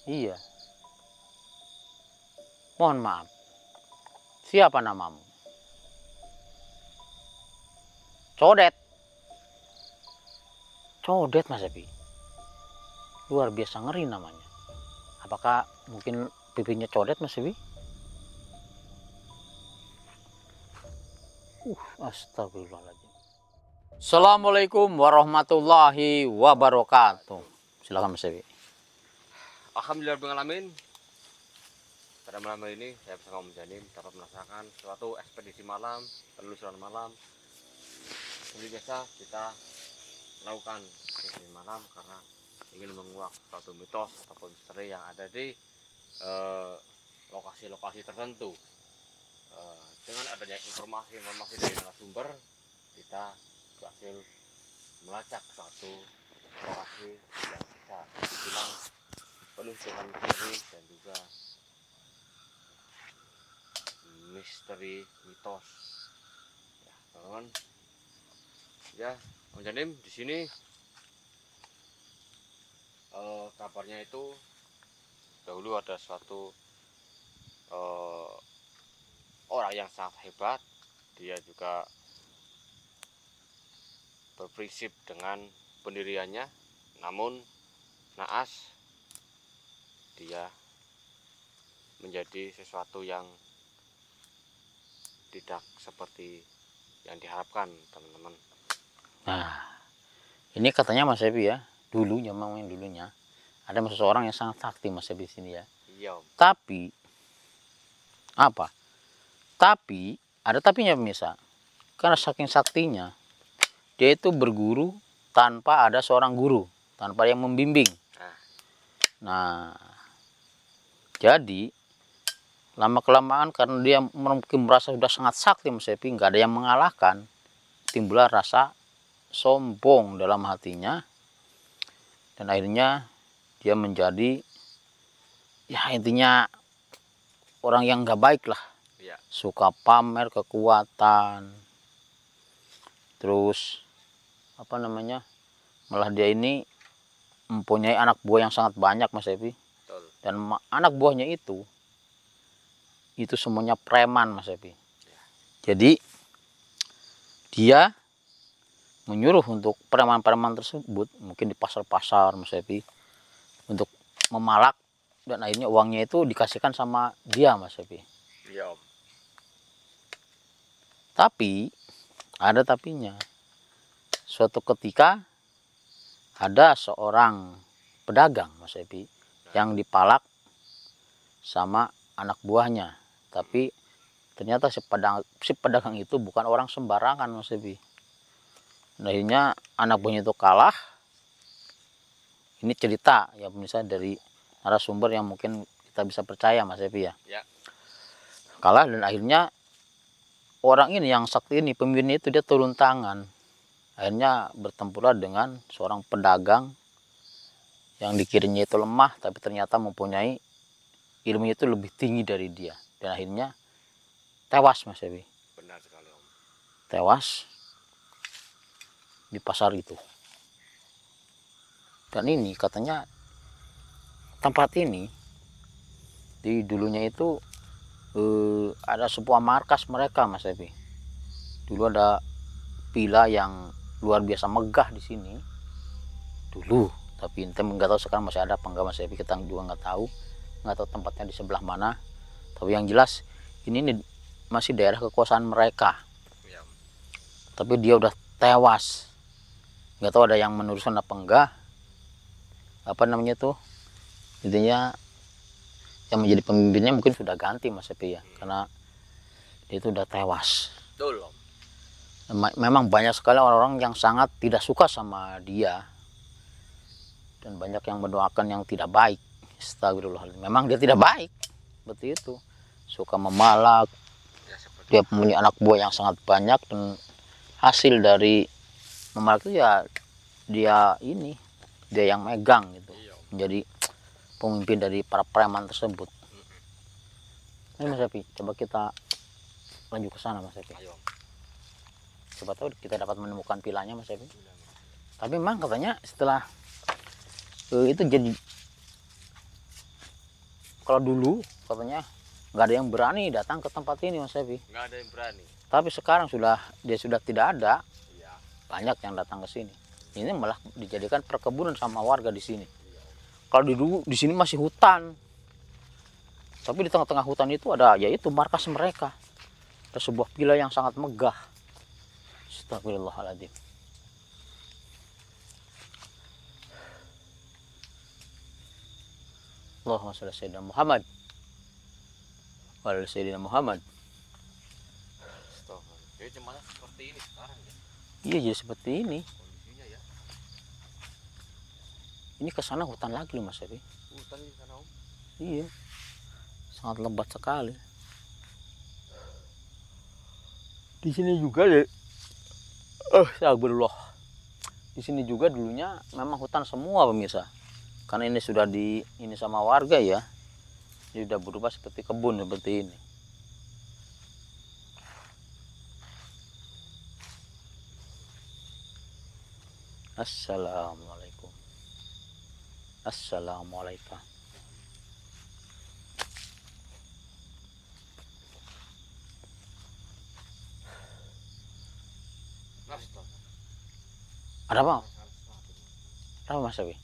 Iya. Mohon maaf. Siapa namamu? Codet. Codet Mas Epi. Luar biasa ngeri namanya. Apakah mungkin pipinya codet Mas Epi? Astagfirullahaladzim. Assalamualaikum warahmatullahi wabarakatuh. Silakan Mas Epi. Alhamdulillahirrahmanirrahim. Pada malam hari ini saya bersama Om Janim dapat melaksanakan suatu ekspedisi malam, penelusuran malam. Seperti biasa kita melakukan ekspedisi malam karena ingin menguak suatu mitos ataupun misteri yang ada di lokasi-lokasi tertentu. Dengan adanya informasi dari narasumber, kita berhasil melacak suatu lokasi yang bisa dibilang penuh dengan misteri dan juga misteri mitos. Ya, teman-teman. Ya, Om Janim di sini kabarnya itu dahulu ada suatu orang yang sangat hebat. Dia juga berprinsip dengan pendiriannya, namun naas dia menjadi sesuatu yang tidak seperti yang diharapkan, teman-teman. Nah, ini katanya Mas Epi ya, dulunya ada seseorang yang sangat sakti Mas Epi di sini ya. Iya, Om. Tapi apa? Tapi ada tapinya pemirsa. Karena saking saktinya, dia itu berguru tanpa ada seorang guru, tanpa yang membimbing. Nah, jadi lama-kelamaan karena dia mungkin merasa sudah sangat sakti Mas Epi, nggak ada yang mengalahkan, timbullah rasa sombong dalam hatinya, dan akhirnya dia menjadi ya intinya orang yang nggak baik lah. Ya. Suka pamer kekuatan, terus apa namanya, malah dia ini mempunyai anak buah yang sangat banyak Mas Epi. Betul. Dan anak buahnya itu semuanya preman Mas Epi. Ya. Jadi dia menyuruh untuk preman-preman tersebut, mungkin di pasar-pasar Mas Epi, untuk memalak, dan akhirnya uangnya itu dikasihkan sama dia Mas Epi. Iya, Om. Tapi ada tapinya. Suatu ketika ada seorang pedagang Mas Epi yang dipalak sama anak buahnya. Tapi ternyata si pedagang itu bukan orang sembarangan Mas Epi. Nah, akhirnya anak buahnya itu kalah. Ini cerita ya misalnya dari narasumber yang mungkin kita bisa percaya Mas Epi ya. Ya. Kalah, dan akhirnya orang ini yang sakti ini, pemimpin itu, dia turun tangan. Akhirnya bertempurlah dengan seorang pedagang yang dikiranya itu lemah, tapi ternyata mempunyai ilmu itu lebih tinggi dari dia. Dan akhirnya tewas Mas Epi. Benar sekali, Om. Tewas di pasar itu. Dan ini katanya tempat ini di dulunya itu ada sebuah markas mereka Mas Epi. Dulu ada villa yang luar biasa megah di sini dulu, tapi ente nggak tahu sekarang masih ada apa enggak Mas Epi, kita juga nggak tahu tempatnya di sebelah mana. Tapi yang jelas ini masih daerah kekuasaan mereka. Ya. Tapi dia udah tewas, nggak tahu ada yang meneruskan apa enggak, apa namanya tuh, intinya yang menjadi pemimpinnya mungkin sudah ganti Mas Epi ya, karena dia itu udah tewas. Betul, Om. Memang banyak sekali orang-orang yang sangat tidak suka sama dia, dan banyak yang mendoakan yang tidak baik. Astagfirullahaladzim. Memang dia tidak baik, seperti itu, suka memalak. Ya, seperti Dia punya anak buah yang sangat banyak, dan hasil dari memalak itu ya dia yang megang gitu. Iya, Om. Menjadi pemimpin dari para preman tersebut. Ini Mas Epi, coba kita lanjut ke sana Mas Epi. Ayo, Om. Coba tahu kita dapat menemukan pilanya Mas Epi. Tapi memang katanya setelah itu jadi Kalau dulu katanya nggak ada yang berani datang ke tempat ini Mas Evi. Nggak ada yang berani. Tapi sekarang dia sudah tidak ada, Iya. banyak yang datang ke sini. Ini malah dijadikan perkebunan sama warga di sini. Kalau dulu di sini masih hutan, tapi di tengah-tengah hutan itu ada yaitu markas mereka. Ada sebuah villa yang sangat megah. Astagfirullahaladzim. Allahumma shalli ala sayyidina Muhammad wa ala sayyidina Muhammad. Jadi cuma seperti ini sekarang ya. Iya, jadi seperti ini. Kondisinya ya. Ini ke sana hutan lagi loh Mas Evi. Hutan di sana Om. Iya. Sangat lebat sekali. Di sini juga deh. Astagfirullah. Di sini juga dulunya memang hutan semua pemirsa. Karena ini sudah ini sama warga ya. Ini sudah berubah seperti kebun seperti ini. Assalamualaikum. Assalamualaikum. Ada apa? Ada apa Mas Evi?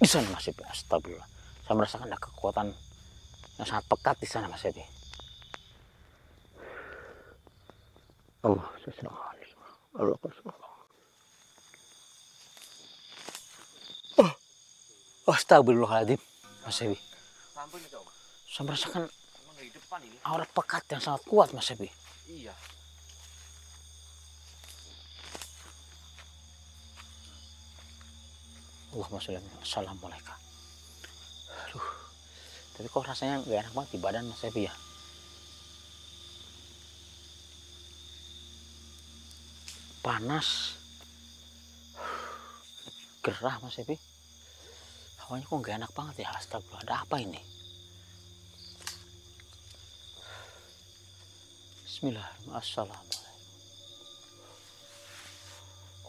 Di sana Mas Evi. Astagfirullah. Saya merasakan ada kekuatan yang sangat pekat di sana Mas Evi. Allah Astagfirullahaladzim Mas Evi. Sampai nih Om. Saya merasakan Emang di depan ini. aura pekat yang sangat kuat Mas Evi. Iya. Allahumma sholli ala Assalamualaikum. Aduh. Tapi kok rasanya gak enak banget di badan Mas Evi ya. Panas. Gerah Mas Evi. Hawanya kok gak enak banget ya. Astagfirullah, ada apa ini? Bismillahirrahmanirrahim. Assalamualaikum.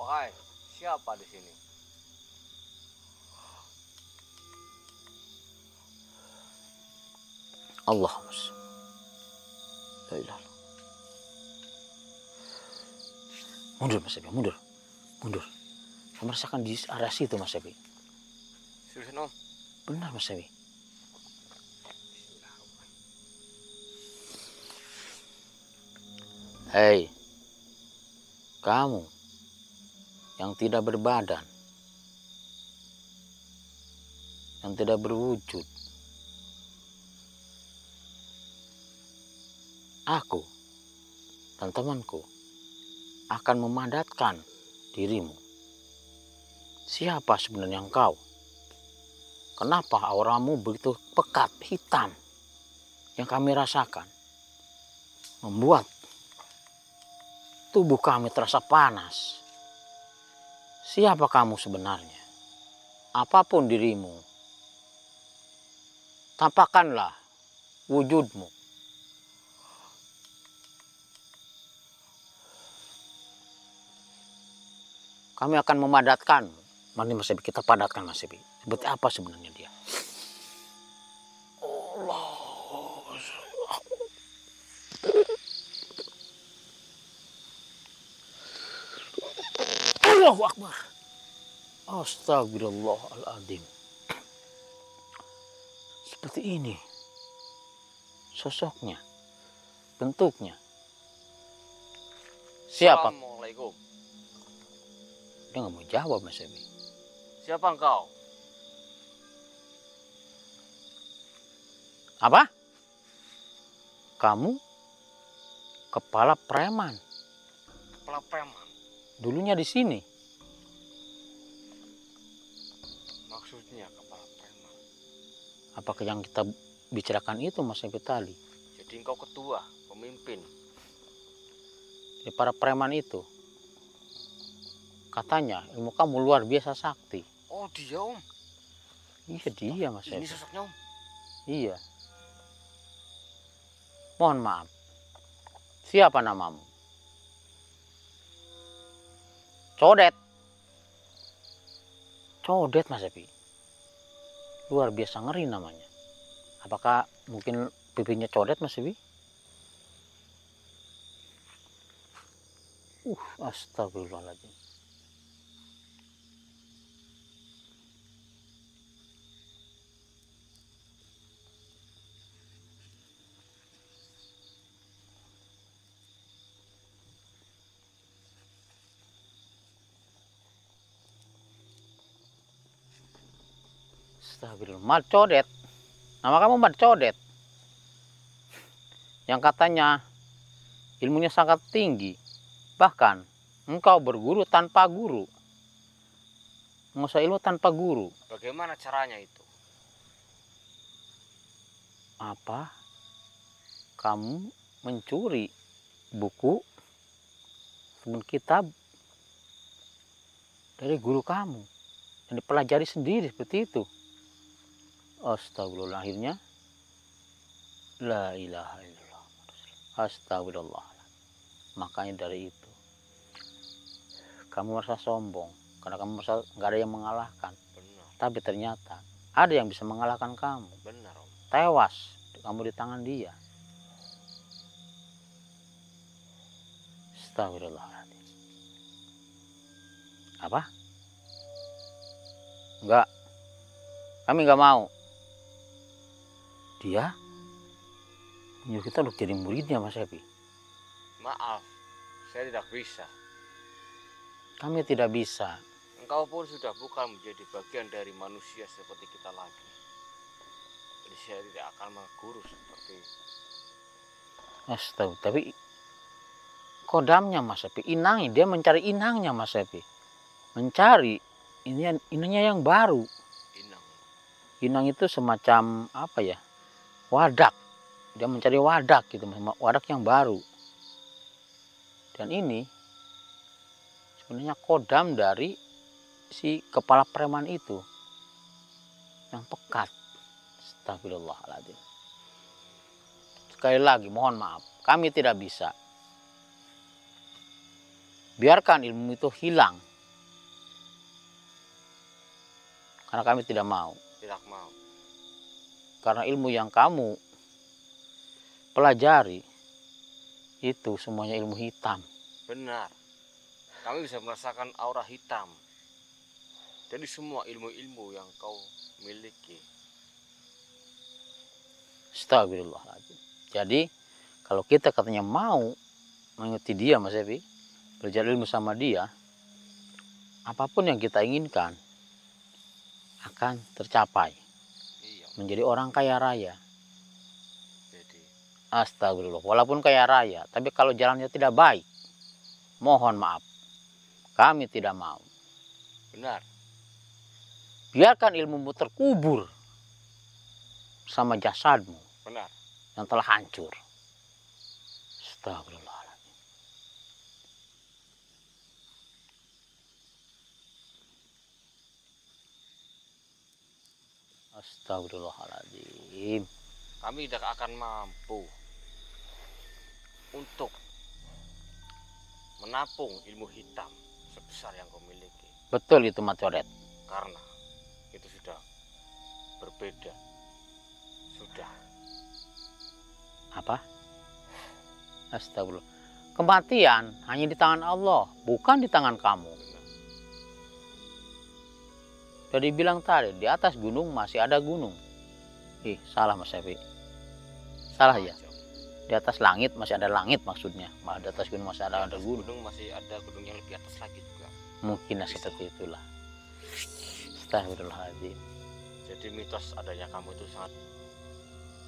Wahai, siapa di sini? Allahumma la ilaha illallah. Mundur Mas Evi, mundur. Mundur. Saya merasakan di area situ Mas Evi. Seriusan Om? Benar Mas Evi. Hei, kamu yang tidak berbadan, yang tidak berwujud. Aku dan temanku akan memadatkan dirimu. Siapa sebenarnya engkau? Kenapa auramu begitu pekat, hitam? Yang kami rasakan membuat tubuh kami terasa panas. Siapa kamu sebenarnya? Apapun dirimu, tampakkanlah wujudmu. Kami akan memadatkan. Mari Mas Evi, kita padatkan Mas Evi. Seperti apa sebenarnya dia? Allahu Akbar. Astagfirullahaladzim. Seperti ini sosoknya, bentuknya. Siapa? Assalamualaikum. Dia nggak mau jawab Mas Evi. Siapa engkau? Apa? Kamu kepala preman. Kepala preman. Dulunya di sini. Maksudnya kepala preman. Apakah yang kita bicarakan itu Mas Evi tadi? Jadi engkau ketua, pemimpin. Ya, para preman itu katanya ilmu kamu luar biasa sakti. Oh dia Om. Iya dia Mas Ini Evi. sosoknya Om. Iya. Mohon maaf. Siapa namamu? Codet. Codet Mas Epi. Luar biasa ngeri namanya. Apakah mungkin pipinya codet Mas Epi? Astagfirullahaladzim. Astagfirullah. Mat Codet. Nama kamu Mat Codet. Yang katanya ilmunya sangat tinggi. Bahkan engkau berguru tanpa guru. Menguasai ilmu tanpa guru. Bagaimana caranya itu? Apa? Kamu mencuri buku teman kitab dari guru kamu dan dipelajari sendiri seperti itu. Astagfirullah. Akhirnya la ilaha illallah. Astagfirullah. Makanya dari itu kamu merasa sombong karena kamu merasa nggak ada yang mengalahkan. Benar. Tapi ternyata ada yang bisa mengalahkan kamu. Benar Om. Tewas kamu di tangan dia. Astagfirullahaladzim. Apa? Enggak. Kami enggak mau. Dia menyuruh kita untuk jadi muridnya Mas Epi. Maaf, saya tidak bisa. Kami tidak bisa. Engkau pun sudah bukan menjadi bagian dari manusia seperti kita lagi. Jadi saya tidak akan mengguru seperti Astaga, tapi kodamnya Mas Epi, inangnya, dia mencari inangnya Mas Epi. Mencari inangnya yang baru. inang. Inang itu semacam apa ya? Wadak. Dia mencari wadak gitu, wadak yang baru. Dan ini sebenarnya kodam dari si kepala preman itu yang pekat. Astagfirullahaladzim. Sekali lagi mohon maaf, kami tidak bisa. Biarkan ilmu itu hilang. Karena kami tidak mau. Tidak mau. Karena ilmu yang kamu pelajari itu semuanya ilmu hitam. Benar. Kami bisa merasakan aura hitam. Jadi semua ilmu-ilmu yang kau miliki. Astagfirullahaladzim. Jadi kalau kita katanya mau mengikuti dia Mas Evi, belajar ilmu sama dia, apapun yang kita inginkan akan tercapai. Iya. Menjadi orang kaya raya. Jadi Astagfirullah. Walaupun kaya raya, tapi kalau jalannya tidak baik, mohon maaf, kami tidak mau. benar. Biarkan ilmumu terkubur sama jasadmu Benar. yang telah hancur. Astagfirullahaladzim. Astagfirullahaladzim. Kami tidak akan mampu untuk menampung ilmu hitam sebesar yang kau miliki. Betul itu Mat Codet. Karena itu sudah berbeda. Sudah. Apa? Astagfirullah. Kematian hanya di tangan Allah, bukan di tangan kamu. Benar. Jadi bilang tadi, di atas gunung masih ada gunung. Salah Mas Evi. Salah ya. Di atas langit masih ada langit maksudnya. Di atas gunung masih ada gunung. Gunung masih ada gunung yang lebih atas lagi juga. Mungkin seperti itulah. Astagfirullahaladzim. Jadi mitos adanya kamu itu sangat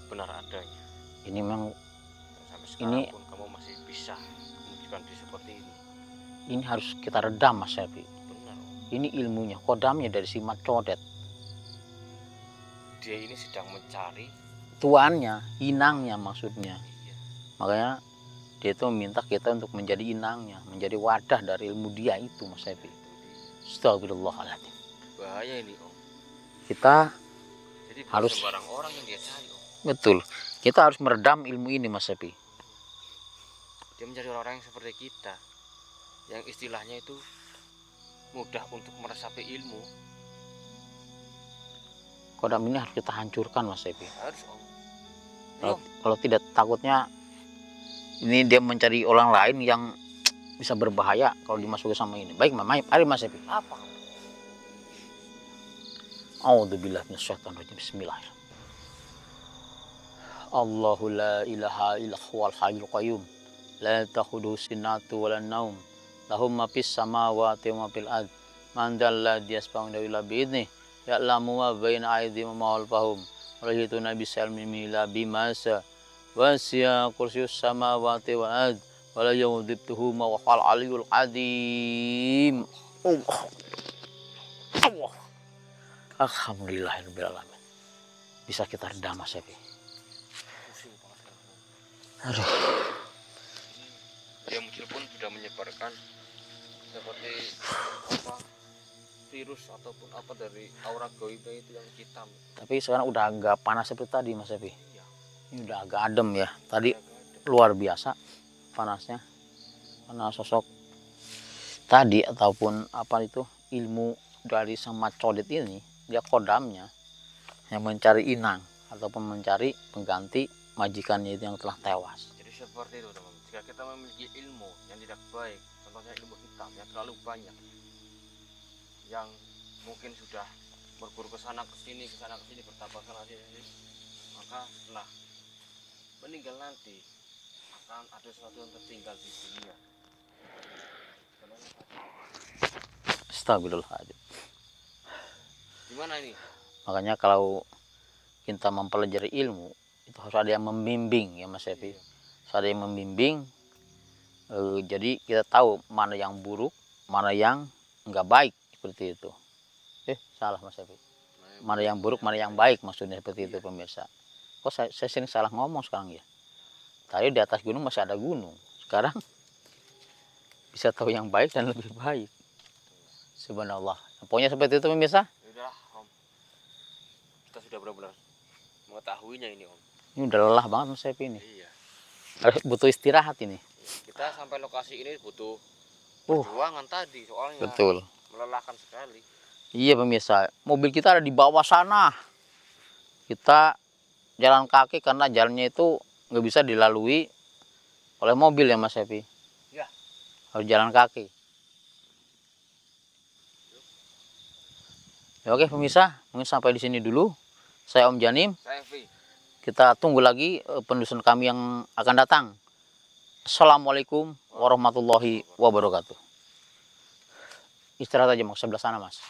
benar adanya. Ini memang Dan sampai sekarang pun kamu masih bisa menunjukkan diri seperti ini. harus kita redam Mas Evi. Benar. Ini ilmunya, kodamnya dari si Mat Codet. Dia ini sedang mencari. Tuannya, inangnya maksudnya. Iya. Makanya dia itu meminta kita untuk menjadi inangnya, menjadi wadah dari ilmu dia itu Mas Evi. Astagfirullahaladzim. Bahaya ini Om. Kita Jadi harus sembarang orang yang dia cari Om. betul. Kita harus meredam ilmu ini Mas Evi. Dia mencari orang yang seperti kita, yang istilahnya itu mudah untuk meresapi ilmu, kodam ini harus kita hancurkan, Mas Epi. Harus Om. Kalau tidak, takutnya ini dia mencari orang lain yang bisa berbahaya kalau dimasuki sama ini. Baik, mari Mas Epi. Apa? A'udzubillahi minasyaitonirrajim. Bismillahirrahmanirrahim. Allahu la ilaha illa huwal hayyul qayyum. La ta'khudhuhu sinatun wa la naum. Lahu ma fis samawati wa ma fil ard. Man dzal ladzi yashfa'u illa bi'idhnihi. Ya'lamu ma baina aydihim wa ma khalfahum. Wa la yuhituna bi'ilmihi illa bima sha'a. Wasi'a kursiyyus samawati wal ard. Wa la yauduhu ma huwal aliyyul azim. Allah. Alhamdulillahirabbil alamin. Bisa kita redam, Mas Epi. Aduh. Dia muncul pun sudah menyebarkan seperti apa virus ataupun apa dari aura gaibnya itu yang hitam. Tapi sekarang udah agak panas seperti tadi, Mas Epi. Iya. Ini udah agak adem ya. Tadi luar biasa panasnya. Karena sosok tadi ataupun apa itu ilmu dari sama codet ini, dia kodamnya yang mencari inang ataupun mencari pengganti majikannya itu yang telah tewas. Jadi seperti itu teman. Jika kita memiliki ilmu yang tidak baik, contohnya ilmu hitam yang terlalu banyak, yang mungkin sudah berburu ke sana ke sini, bertambah sana sini, maka setelah meninggal nanti akan ada sesuatu yang tertinggal di dunia. Astagfirullahaladzim. Gimana ini? Makanya kalau kita mempelajari ilmu itu harus ada yang membimbing ya, Mas Epi. Harus ada yang membimbing. Jadi kita tahu mana yang buruk, mana yang enggak baik seperti itu. Salah, Mas Epi. Mana yang buruk, mana yang baik maksudnya seperti itu, pemirsa. Kok saya sering salah ngomong sekarang ya? Tadi di atas gunung masih ada gunung. Sekarang bisa tahu yang baik dan lebih baik. Subhanallah. Pokoknya seperti itu, pemirsa. Udah, Om. Kita sudah benar-benar mengetahuinya ini, Om. Ini udah lelah banget, Mas Epi ini. Iya. Butuh istirahat ini. Kita sampai lokasi ini butuh perjuangan tadi, soalnya Betul. melelahkan sekali. Iya, pemirsa. Mobil kita ada di bawah sana. Kita jalan kaki karena jalannya itu nggak bisa dilalui oleh mobil ya, Mas Epi. Ya. Harus jalan kaki. Ya, oke pemirsa, mungkin sampai di sini dulu. Saya Om Janim. Saya Evi. Kita tunggu lagi penelusuran kami yang akan datang. Assalamualaikum warahmatullahi wabarakatuh. Istirahat aja, Mas, sebelah sana, Mas.